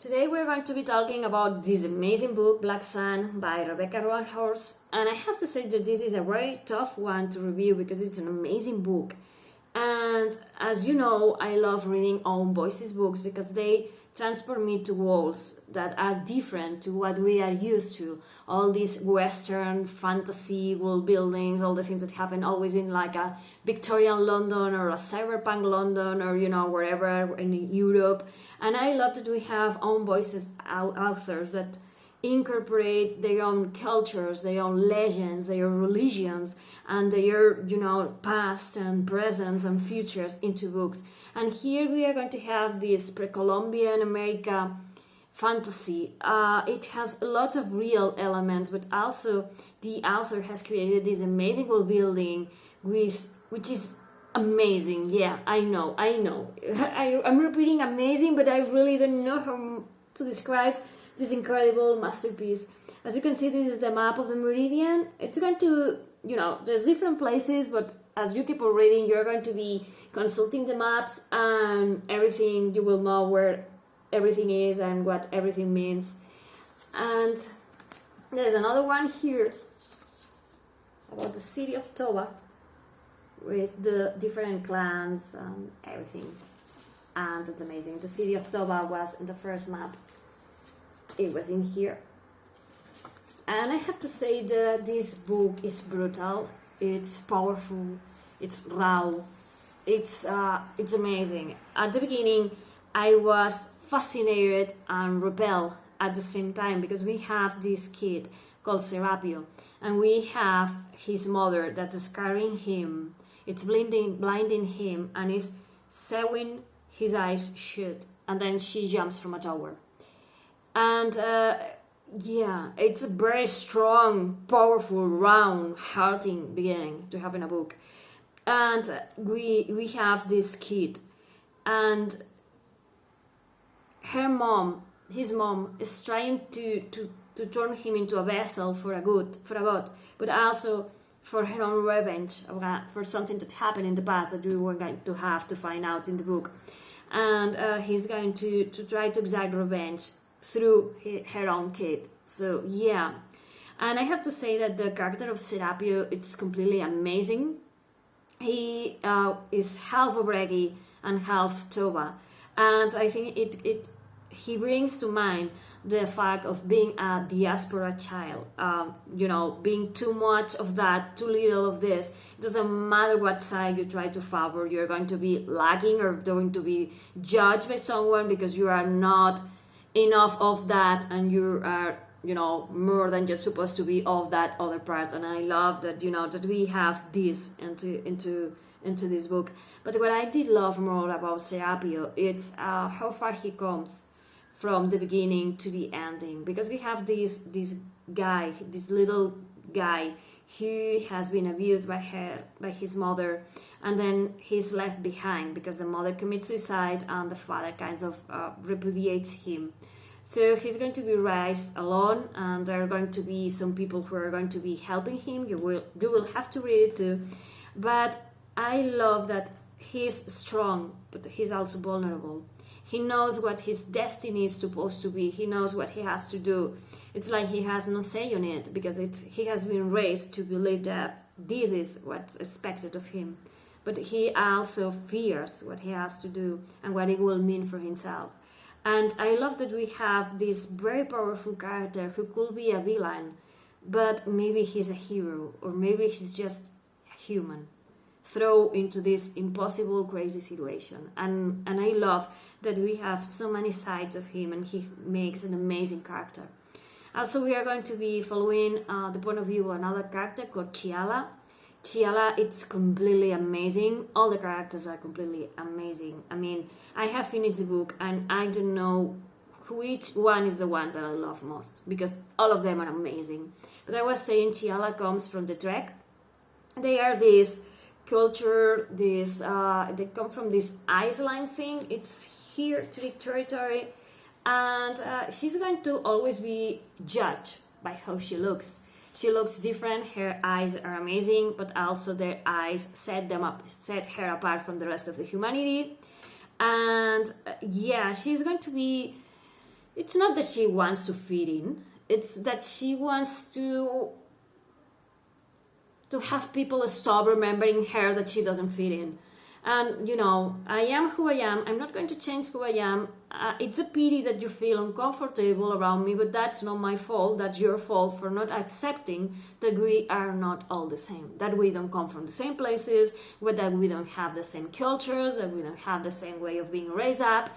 Today we're going to be talking about this amazing book, Black Sun by Rebecca Roanhorse, and I have to say that this is a very tough one to review because it's an amazing book. And as you know, I love reading own voices books because they transport me to worlds that are different to what we are used to. All these Western fantasy world buildings, all the things that happen always in like a Victorian London or a cyberpunk London or wherever in Europe. And I love that we have own voices authors that incorporate their own cultures, their own legends, their religions, and their past and presents and futures into books. And here we are going to have this Pre-Columbian America fantasy. It has a lot of real elements, but also the author has created this amazing world building which is amazing. Yeah, I know. I'm repeating amazing, but I really don't know how to describe this incredible masterpiece. As you can see, this is the map of the meridian. It's going to, there's different places, but as you keep on reading, you're going to be consulting the maps and everything. You will know where everything is and what everything means. And there's another one here about the city of Tova with the different clans and everything. And it's amazing. The city of Tova was in the first map. It was in here. And I have to say that this book is brutal, it's powerful, it's raw, it's amazing. At the beginning, I was fascinated and repelled at the same time because we have this kid called Serapio, and we have his mother that's scarring him. It's blinding him, and is sewing his eyes shut, and then she jumps from a tower. And it's a very strong, powerful, round, hearting beginning to have in a book. And we have this kid, and his mom is trying to turn him into a vessel for a god, but also for her own revenge for something that happened in the past that we were going to have to find out in the book. And he's going to try to exact revenge through her own kid. So yeah, and I have to say that the character of Serapio, it's completely amazing. He is half Obregi and half Tova, and I think he brings to mind the fact of being a diaspora child. Being too much of that, too little of this. It doesn't matter what side you try to favor, you're going to be lagging or going to be judged by someone because you are not enough of that, and you are more than you're supposed to be of that other part. And I love that that we have this into this book. But what I did love more about Serapio, it's how far he comes from the beginning to the ending, because we have this little guy who has been abused by his mother, and then he's left behind because the mother commits suicide and the father kind of repudiates him. So he's going to be raised alone, and there are going to be some people who are going to be helping him. You will have to read it too. But I love that he's strong, but he's also vulnerable. He knows what his destiny is supposed to be. He knows what he has to do. It's like he has no say on it because he has been raised to believe that this is what's expected of him. But he also fears what he has to do and what it will mean for himself. And I love that we have this very powerful character who could be a villain, but maybe he's a hero, or maybe he's just a human thrown into this impossible, crazy situation. And I love that we have so many sides of him, and he makes an amazing character. Also, we are going to be following the point of view of another character called Xiala. Xiala, it's completely amazing. All the characters are completely amazing. I mean, I have finished the book and I don't know which one is the one that I love most, because all of them are amazing. But I was saying Xiala comes from the Trek. They are this culture, they come from this Iceland thing. It's here to the territory, and she's going to always be judged by how she looks. She looks different, her eyes are amazing, but also their eyes set her apart from the rest of the humanity. And she's going to be it's not that she wants to fit in, it's that she wants to have people stop remembering her that she doesn't fit in. And I am who I am. I'm not going to change who I am. It's a pity that you feel uncomfortable around me, but that's not my fault. That's your fault for not accepting that we are not all the same, that we don't come from the same places, that we don't have the same cultures, that we don't have the same way of being raised up.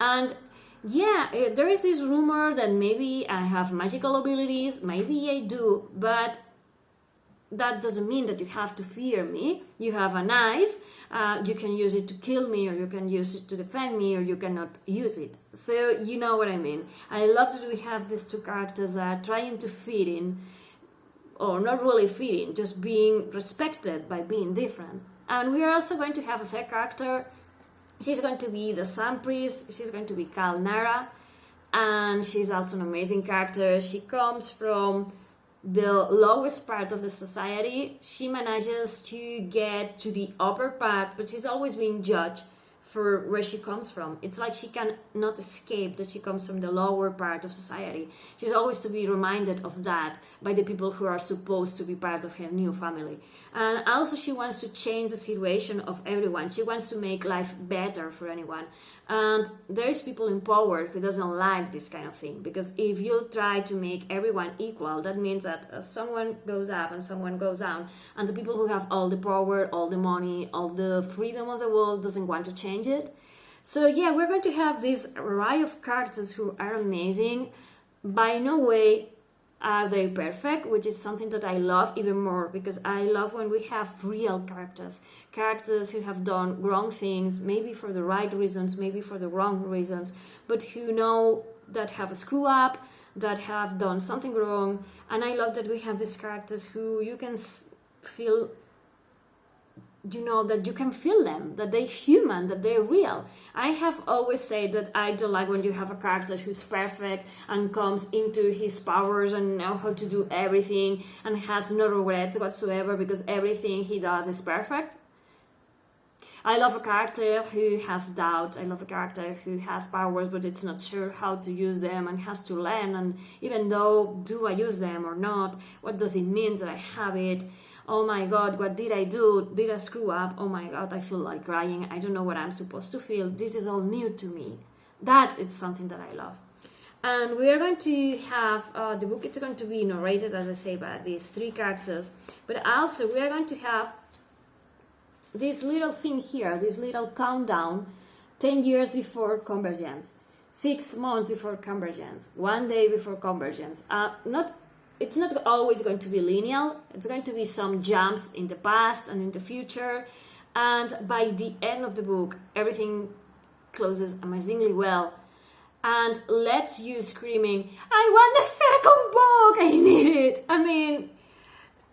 And yeah, there is this rumor that maybe I have magical abilities. Maybe I do, but that doesn't mean that you have to fear me. You have a knife, you can use it to kill me, or you can use it to defend me, or you cannot use it. So you know what I mean. I love that we have these two characters that are trying to fit in, or not really fit in, just being respected by being different. And we are also going to have a third character. She's going to be the Sun Priest. She's going to be Kalnara, and she's also an amazing character. She comes from the lowest part of the society. She manages to get to the upper part, but she's always being judged for where she comes from. It's like she cannot escape that she comes from the lower part of society. She's always to be reminded of that by the people who are supposed to be part of her new family. And also she wants to change the situation of everyone. She wants to make life better for anyone. And there's people in power who doesn't like this kind of thing, because if you try to make everyone equal, that means that someone goes up and someone goes down, and the people who have all the power, all the money, all the freedom of the world doesn't want to change it. So yeah, we're going to have this array of characters who are amazing. By no way are they perfect, which is something that I love even more, because I love when we have real characters who have done wrong things, maybe for the right reasons, maybe for the wrong reasons, but who know that have a screw up, that have done something wrong. And I love that we have these characters who you can feel, that you can feel them, that they're human, that they're real. I have always said that I don't like when you have a character who's perfect and comes into his powers and know how to do everything and has no regrets whatsoever because everything he does is perfect. I love a character who has doubts. I love a character who has powers but it's not sure how to use them and has to learn. And even though, do I use them or not? What does it mean that I have it? Oh my God, what did I do? Did I screw up? Oh my God, I feel like crying. I don't know what I'm supposed to feel. This is all new to me. That is something that I love. And we are going to have, the book is going to be narrated, as I say, by these three characters. But also we are going to have this little thing here, this little countdown, 10 years before convergence, 6 months before convergence, 1 day before convergence. It's not always going to be linear. It's going to be some jumps in the past and in the future. And by the end of the book, everything closes amazingly well. And lets you screaming, I want the second book! I need it! I mean,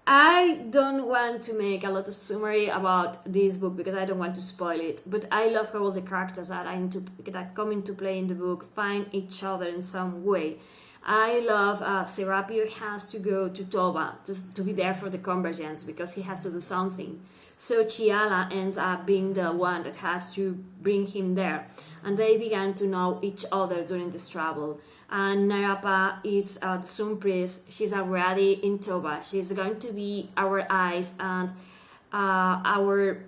I don't want to make a lot of summary about this book because I don't want to spoil it. But I love how all the characters that come into play in the book find each other in some way. I love Serapio has to go to Tova to be there for the convergence because he has to do something. So Xiala ends up being the one that has to bring him there. And they began to know each other during this travel. And Narapa is the Sun Priest. She's already in Tova. She's going to be our eyes and our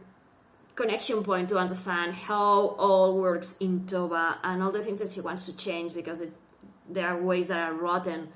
connection point to understand how all works in Tova and all the things that she wants to change because there are ways that are rotten.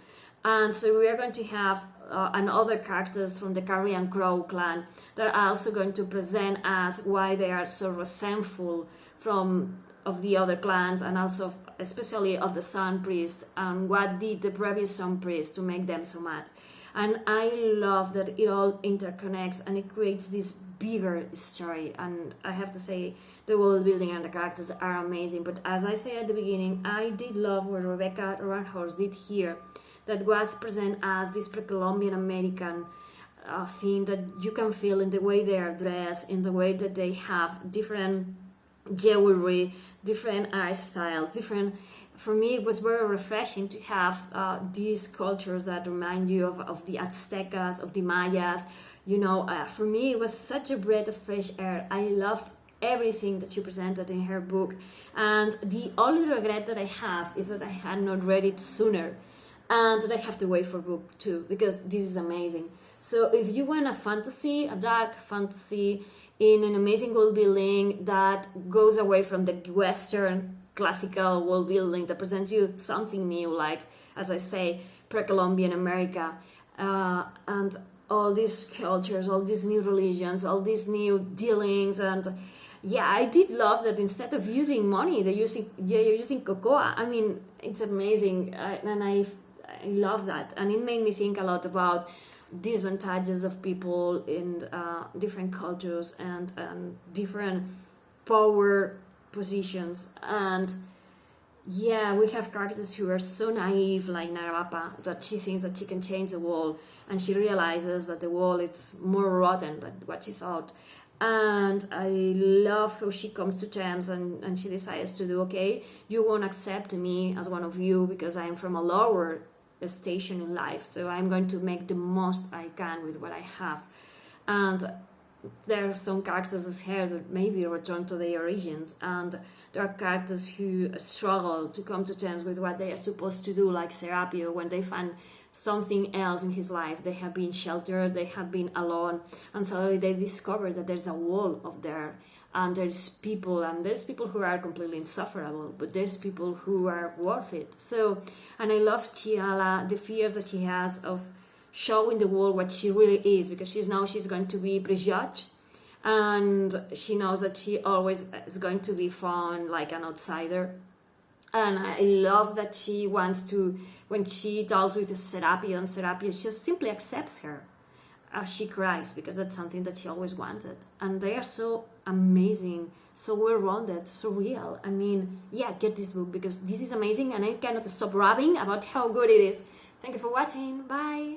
And so we are going to have other characters from the Carrion Crow clan that are also going to present us why they are so resentful of the other clans, and also especially of the Sun Priest, and what did the previous Sun Priest to make them so mad. And I love that it all interconnects and it creates this bigger story. And I have to say, the world building and the characters are amazing. But as I said at the beginning, I did love what Rebecca Roanhorse did here, that was present as this Pre-Columbian American thing that you can feel in the way they are dressed, in the way that they have different jewelry, different art styles, different. For me, it was very refreshing to have these cultures that remind you of the Aztecas, of the Mayas. For me, it was such a breath of fresh air. I loved everything that she presented in her book. And the only regret that I have is that I had not read it sooner, and that I have to wait for book 2, because this is amazing. So if you want a fantasy, a dark fantasy in an amazing world building that goes away from the Western classical world building, that presents you something new, like, as I say, Pre-Columbian America, and all these cultures, all these new religions, all these new dealings. And yeah, I did love that instead of using money, they're using cocoa. I mean, it's amazing, and I love that. And it made me think a lot about disadvantages of people in different cultures and different power positions. And yeah, we have characters who are so naive, like Narapa, that she thinks that she can change the world, and she realizes that the world is more rotten than what she thought. And I love how she comes to terms and she decides to do, okay, you won't accept me as one of you because I'm from a lower station in life, so I'm going to make the most I can with what I have. And there are some characters as here that maybe return to their origins, and there are characters who struggle to come to terms with what they are supposed to do, like Serapio, when they find something else in his life. They have been sheltered, they have been alone, and suddenly they discover that there's a wall up there, and there's people who are completely insufferable, but there's people who are worth it. So, and I love Xiala, the fears that she has of showing the world what she really is, because she's going to be prejudged, and she knows that she always is going to be found like an outsider. And I love that she wants to, when she talks with Serapio, and Serapio just simply accepts her as she cries, because that's something that she always wanted. And they are so amazing, so well-rounded, so real. I mean, yeah, get this book, because this is amazing, and I cannot stop rapping about how good it is. Thank you for watching. Bye.